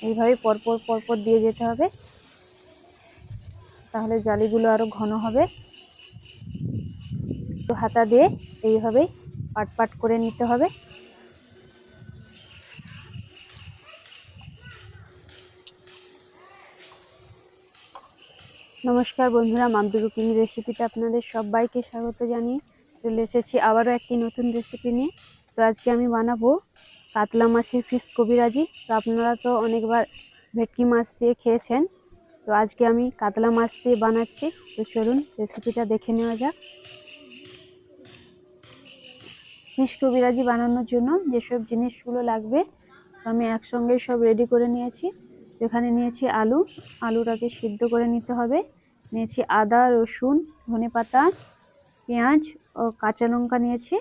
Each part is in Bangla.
এইভাবে পরপর পরপর দিয়ে যেতে হবে, তাহলে জালিগুলো আরো ঘন হবে। তো হাতা দিয়ে এইভাবেই পাট পাট করে নিতে হবে। নমস্কার বন্ধুরা, মাম্পি কুকিং রেসিপিতে আপনাদের সবাইকে স্বাগত জানিয়ে চলে এসেছি আবারও একটি নতুন রেসিপি নিয়ে। তো আজকে আমি বানাবো কাতলা মাছের ফিশ কবিরাজি। তো আপনারা তো অনেকবার ভেটকি মাছ দিয়ে খেয়েছেন, তো আজকে আমি কাতলা মাছ দিয়ে বানাচ্ছি। তো চলুন রেসিপিটা দেখে নেওয়া যাক। ফিশ কবিরাজি বানানোর জন্য যেসব জিনিসগুলো লাগবে আমি একসঙ্গে সব রেডি করে নিয়েছি। এখানে নিয়েছি আলুটাকে সিদ্ধ করে নিতে হবে। নিয়েছি আদা, রসুন, ধনেপাতা, পেঁয়াজ ও কাঁচা লঙ্কা নিয়েছি।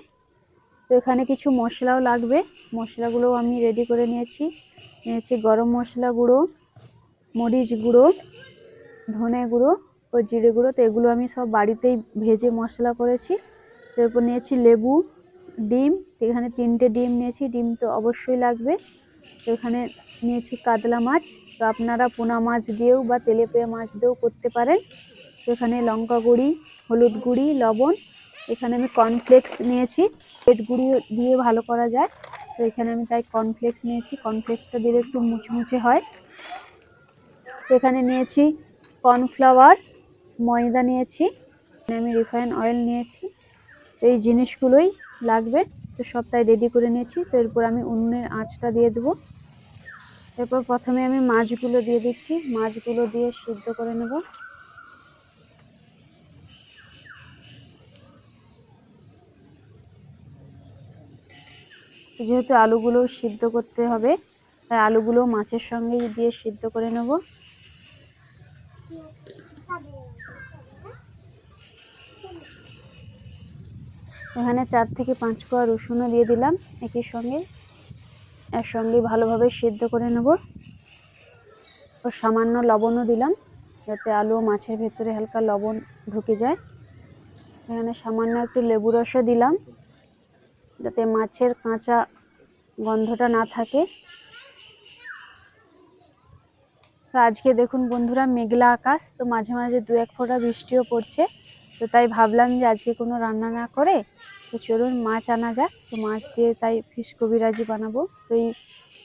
তো এখানে কিছু মশলাও লাগবে, মশলাগুলোও আমি রেডি করে নিয়েছি। নিয়েছি গরম মশলা গুঁড়ো, মরিচ গুঁড়ো, ধনে গুঁড়ো ও জিরে গুঁড়ো। তো এগুলো আমি সব বাড়িতেই ভেজে মশলা করেছি। তারপর নিয়েছি লেবু, ডিম। এখানে 3টে ডিম নিয়েছি, ডিম তো অবশ্যই লাগবে। তো এখানে নিয়েছি কাতলা মাছ। তো আপনারা পোনা মাছ দিয়েও বা তেলেপিয়া মাছ দিয়েও করতে পারেন। তো এখানে লঙ্কা গুঁড়ি, হলুদ গুঁড়ি, লবণ। এখানে আমি কর্নফ্লেক্স নিয়েছি, পেট গুঁড়ি দিয়ে ভালো করা যায়। তো এখানে আমি তাই কর্নফ্লেক্স নিয়েছি, কর্নফ্লেক্সটা দিলে একটু মুচমুচে হয়। তো এখানে নিয়েছি কর্নফ্লাওয়ার, ময়দা নিয়েছি, আমি রিফাইন অয়েল নিয়েছি। এই জিনিসগুলোই লাগবে। তো সবটাই রেডি করে নিয়েছি। তো এরপর আমি উনুনের আঁচটা দিয়ে দেবো। এরপর প্রথমে আমি মাছগুলো দিয়ে দিচ্ছি, মাছগুলো দিয়ে সিদ্ধ করে নেব। যেহেতু আলুগুলো সিদ্ধ করতে হবে, তাই আলুগুলো মাছের সঙ্গে দিয়ে সিদ্ধ করে নেব। এখানে 4 থেকে 5 কোয়া রসুনও দিয়ে দিলাম একসঙ্গে ভালোভাবে সিদ্ধ করে নেব। ও সামান্য লবণও দিলাম, যাতে আলু ও মাছের ভেতরে হালকা লবণ ঢুকে যায়। এখানে সামান্য একটু লেবু রসও দিলাম, যাতে মাছের কাঁচা গন্ধটা না থাকে। তো আজকে দেখুন বন্ধুরা, মেঘলা আকাশ, তো মাঝে মাঝে 2-1 ফোঁটা বৃষ্টিও পড়ছে। তো তাই ভাবলাম যে আজকে কোনো রান্না না করে তো চলুন মাছ আনা যাক। তো মাছ দিয়ে তাই ফিশ কবিরাজি বানাবো। তো এই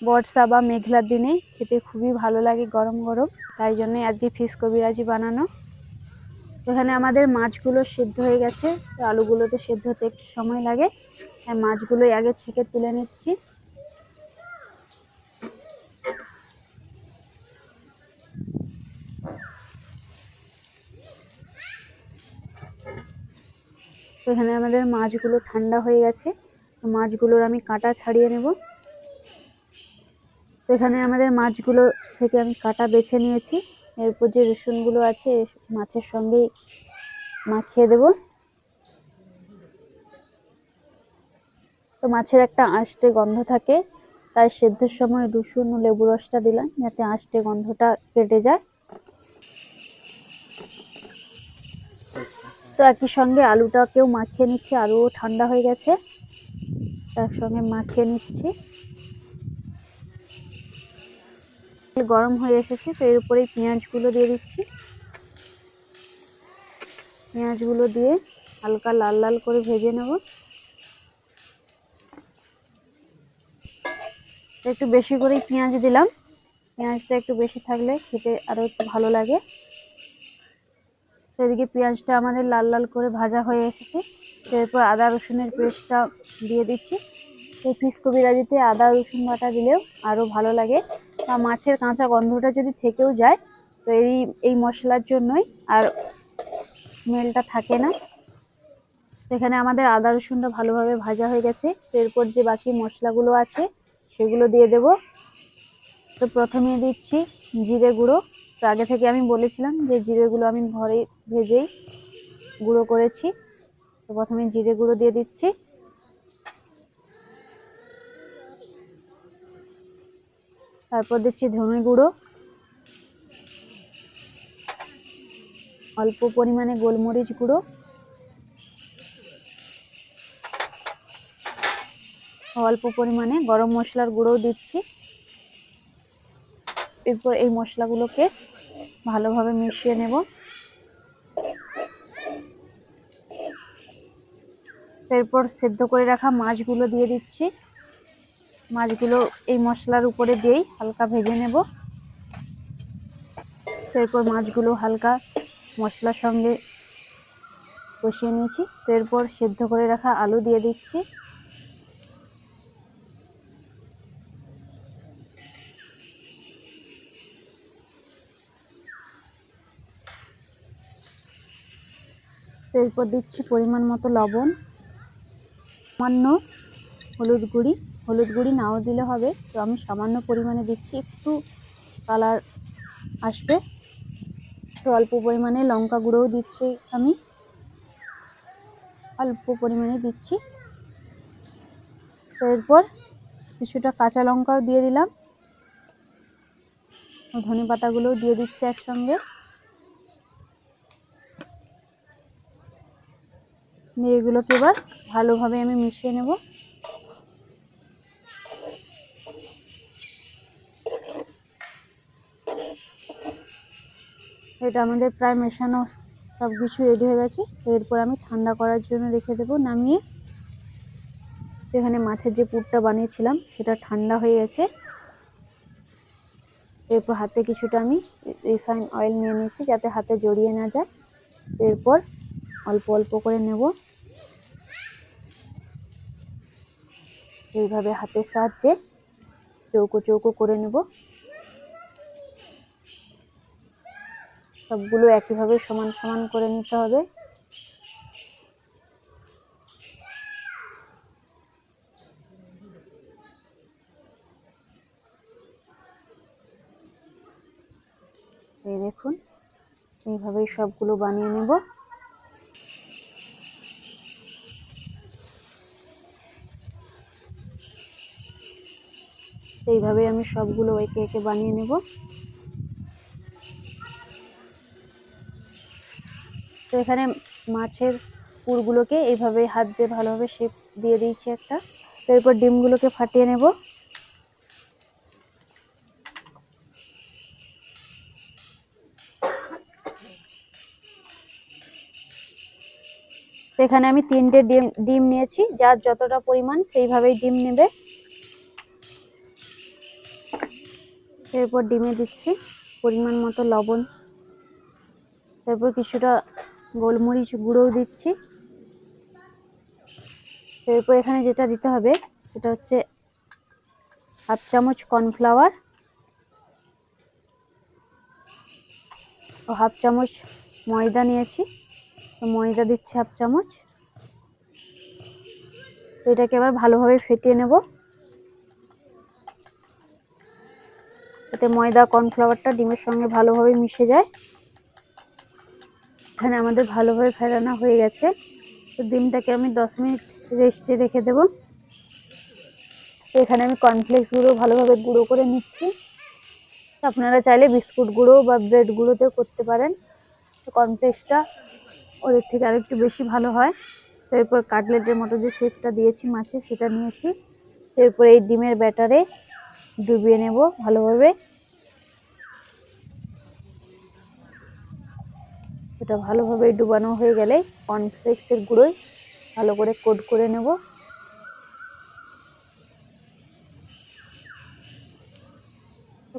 বর্ষা বা মেঘলার দিনে খেতে খুবই ভালো লাগে গরম গরম, তাই জন্যই আজকে ফিশ কবিরাজি বানানো। এখানে আমাদের মাছগুলো সিদ্ধ হয়ে গেছে। তো আলুগুলোতে সিদ্ধ হতে একটু সময় লাগে, তাই মাছগুলোই আগে ছেঁকে তুলে নিচ্ছি। তো এখানে আমাদের মাছগুলো ঠান্ডা হয়ে গেছে। তো মাছগুলোর আমি কাঁটা ছাড়িয়ে নেব। তো এখানে আমাদের মাছগুলো থেকে আমি কাঁটা বেছে নিয়েছি। এরপর যে রসুনগুলো আছে মাছের সঙ্গেই মাখিয়ে দেব। তো মাছের একটা আঁশটে গন্ধ থাকে, তাই সেদ্ধের সময় রসুন ও লেবু রসটা দিলাম, যাতে আঁশটে গন্ধটা কেটে যায়। তো একই সঙ্গে আলুটাকেও মাখিয়ে নিচ্ছি, আলুও ঠান্ডা হয়ে গেছে, একসঙ্গে মাখিয়ে নিচ্ছি। গরম হয়ে এসেছে, তো এর উপরেই পেঁয়াজগুলো দিয়ে দিচ্ছি। পেঁয়াজগুলো দিয়ে হালকা লাল লাল করে ভেজে নেব। একটু বেশি করেই পেঁয়াজ দিলাম, পেঁয়াজটা একটু বেশি থাকলে খেতে আরো একটু ভালো লাগে। এদিকে পেঁয়াজটা আমাদের লাল লাল করে ভাজা হয়ে এসেছে। এরপর আদা রসুনের পেস্টটা দিয়ে দিচ্ছি। এই ফিশ কবিরাজিতে আদা রসুন বাটা দিলেও আরো ভালো লাগে, বা মাছের কাঁচা গন্ধটা যদি থেকেও যায় তো এই মশলার জন্যই আর স্মেলটা থাকে না। এখানে আমাদের আদা রসুনটা ভালোভাবে ভাজা হয়ে গেছে। এরপর যে বাকি মশলাগুলো আছে সেগুলো দিয়ে দেব। তো প্রথমে দিচ্ছি জিরে গুঁড়ো। তো আগে থেকে আমি বলেছিলাম যে জিরেগুলো আমি ঘরে ভেজেই গুঁড়ো করেছি। তো প্রথমে জিরে গুঁড়ো দিয়ে দিচ্ছি। তারপর দিচ্ছি ধনে গুঁড়ো, অল্প পরিমাণে গোলমরিচ গুঁড়ো, অল্প পরিমাণে গরম মশলার গুঁড়োও দিচ্ছি। এরপর এই মশলাগুলোকে ভালোভাবে মিশিয়ে নেব। এরপর সেদ্ধ করে রাখা মাছগুলো দিয়ে দিচ্ছি। মাছগুলো এই মশলার উপরে দিয়েই হালকা ভেজে নেব। এরপর মাছগুলো হালকা মশলার সঙ্গে কষিয়ে নিয়েছি। তো এরপর সেদ্ধ করে রাখা আলু দিয়ে দিচ্ছি। এরপর দিচ্ছি পরিমাণ মতো লবণ, সামান্য হলুদ গুঁড়ি নাও দিলে হবে, তো আমি সামান্য পরিমাণে দিচ্ছি, একটু কালার আসবে। তো অল্প পরিমাণে লঙ্কা গুঁড়োও দিচ্ছি, আমি অল্প পরিমাণে দিচ্ছি। তো এরপর কিছুটা কাঁচা লঙ্কাও দিয়ে দিলাম, ধনে পাতাগুলোও দিয়ে দিচ্ছি একসঙ্গে। এগুলোকে এবার ভালোভাবে আমি মিশিয়ে নেব। এটা আমাদের প্রায় মেশানো সবকিছু রেডি হয়ে গেছে। এরপর আমি ঠান্ডা করার জন্য রেখে দেব নামিয়ে। এখানে মাছের যে পুরটা বানিয়েছিলাম সেটা ঠান্ডা হয়ে গেছে। এরপর হাতে কিছুটা আমি রিফাইন অয়েল নিয়ে নিয়েছি যাতে হাতে জড়িয়ে না যায়। এরপর অল্প অল্প করে নেব, এইভাবে হাতের সাহায্যে চৌকো চৌকো করে নেব। সবগুলো একইভাবে সমান সমান করে নিতে হবে। এই দেখুন, এইভাবেই সবগুলো বানিয়ে নেব। এইভাবে আমি সবগুলো একে একে বানিয়ে নেব। তো এখানে মাছের পুরগুলোকে এইভাবে হাত দিয়ে ভালোভাবে শেপ দিয়ে দিয়েছি একটা। এরপর ডিমগুলোকে ফাটিয়ে নেব। এখানে আমি 3টে ডিম নিয়েছি, যার যতটা পরিমাণ সেইভাবেই ডিম নেবে। এরপর ডিমে দিচ্ছি পরিমাণ মতো লবণ, তারপর কিছুটা গোলমরিচ গুঁড়োও দিচ্ছি। এরপর এখানে যেটা দিতে হবে সেটা হচ্ছে 1/2 চামচ কর্নফ্লাওয়ার ও 1/2 চামচ ময়দা নিয়েছি, তো ময়দা দিচ্ছি 1/2 চামচ। তো এটাকে এবার ভালোভাবে ফেটিয়ে নেব যাতে ময়দা কর্নফ্লাওয়ারটা ডিমের সঙ্গে ভালোভাবে মিশে যায়। এখানে আমাদের ভালোভাবে ফেটানো হয়ে গেছে। তো ডিমটাকে আমি 10 মিনিট রেস্টে রেখে দেব। তো এখানে আমি কর্নফ্লেক্স গুঁড়ো ভালোভাবে গুঁড়ো করে নিচ্ছি। আপনারা চাইলে বিস্কুট গুঁড়ো বা ব্রেড গুঁড়োতেও করতে পারেন, তো কর্নফ্লেক্সটা ওদের থেকে আরেকটু বেশি ভালো হয়। তো এরপর কাটলেটের মতো যে শেপটা দিয়েছি মাছে সেটা নিয়েছি। এরপর এই ডিমের ব্যাটারে ডুবিয়ে নেব ভালোভাবে। এটা ভালোভাবে ডুবানো হয়ে গেলে কর্নফ্লেক্সের গুঁড়োয় ভালো করে কোট করে নেব।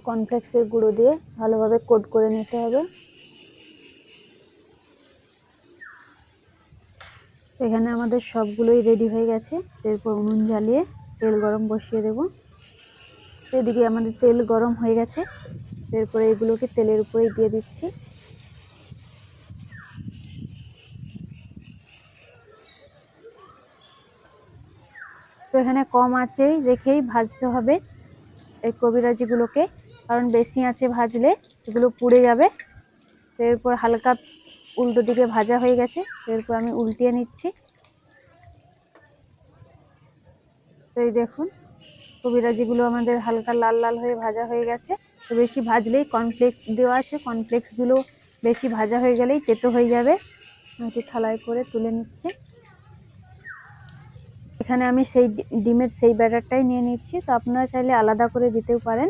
কর্নফ্লেক্সের গুঁড়ো দিয়ে ভালোভাবে কোট করে নিতে হবে। এখানে আমাদের সবগুলোই রেডি হয়ে গেছে। এরপর উনুন জ্বালিয়ে তেল গরম বসিয়ে দেব। এদিকে আমাদের তেল গরম হয়ে গেছে। এরপরে এগুলোকে তেলের উপরে দিয়ে দিচ্ছি। তো এখানে কম আঁচেই রেখেই ভাজতে হবে এই কবিরাজিগুলোকে, কারণ বেশি আঁচে ভাজলে এগুলো পুড়ে যাবে। তো এরপর হালকা উল্টো দিকে ভাজা হয়ে গেছে, এরপর আমি উল্টিয়ে নিচ্ছি। তো এই দেখুন কবিরাজিগুলো আমাদের হালকা লাল লাল হয়ে ভাজা হয়ে গেছে। তো বেশি ভাজলেই কর্নফ্লেক্স দেওয়া আছে, কর্নফ্লেক্সগুলো বেশি ভাজা হয়ে গেলেই তেতো হয়ে যাবে। একটু থালায় করে তুলে নিচ্ছি। এখানে আমি সেই ডিমের সেই ব্যাটারটাই নিয়ে নিচ্ছি, তো আপনারা চাইলে আলাদা করে দিতেও পারেন।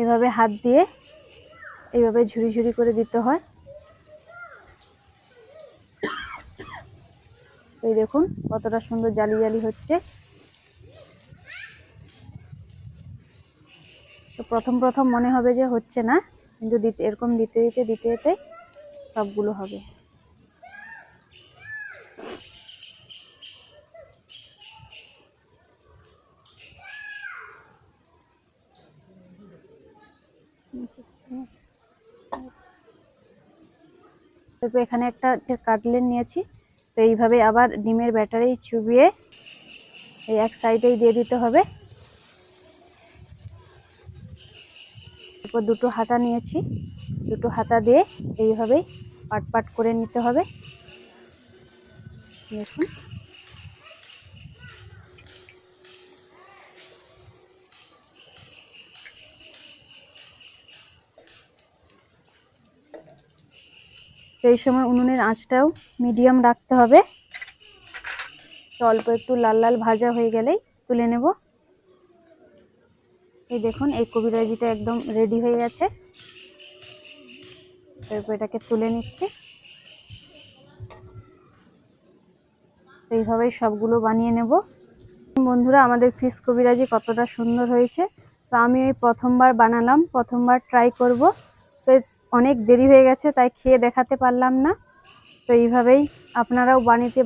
এভাবে হাত দিয়ে এইভাবে ঝুরি ঝুরি করে দিতে হয়। এই দেখুন কতটা সুন্দর জালি জালি হচ্ছে। তো প্রথম প্রথম মনে হবে যে হচ্ছে না, কিন্তু এরকম দিতে দিতে দিতে দিতে সবগুলো হবে। তারপর এখানে একটা কাটলেট নিয়েছি। তো এইভাবে আবার ডিমের ব্যাটারে চুবিয়ে এই এক সাইডেই দিয়ে দিতে হবে। তারপর দুটো হাতা নিয়েছি, দুটো হাতা দিয়ে এইভাবে পাট পাট করে নিতে হবে। দেখুন এই সময় উনুনের আঁচটাও মিডিয়াম রাখতে হবে। তো অল্প একটু লাল লাল ভাজা হয়ে গেলেই তুলে নেব। এই দেখুন এই কবিরাজিটা একদম রেডি হয়ে গেছে। তারপর এটাকে তুলে নিচ্ছি। এইভাবেই সবগুলো বানিয়ে নেব। বন্ধুরা আমাদের ফিশ কবিরাজি কতটা সুন্দর হয়েছে। তো আমি এই প্রথমবার বানালাম, প্রথমবার ট্রাই করব। তো অনেক দেরি হয়ে গেছে তাই খেয়ে দেখাতে পারলাম না। তো এইভাবেই আপনারাও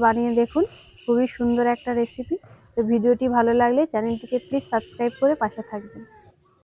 বানিয়ে দেখুন, খুবই সুন্দর একটা রেসিপি। তো ভিডিওটি ভালো লাগলে চ্যানেলটিকে প্লিজ সাবস্ক্রাইব করে পাশে থাকবেন।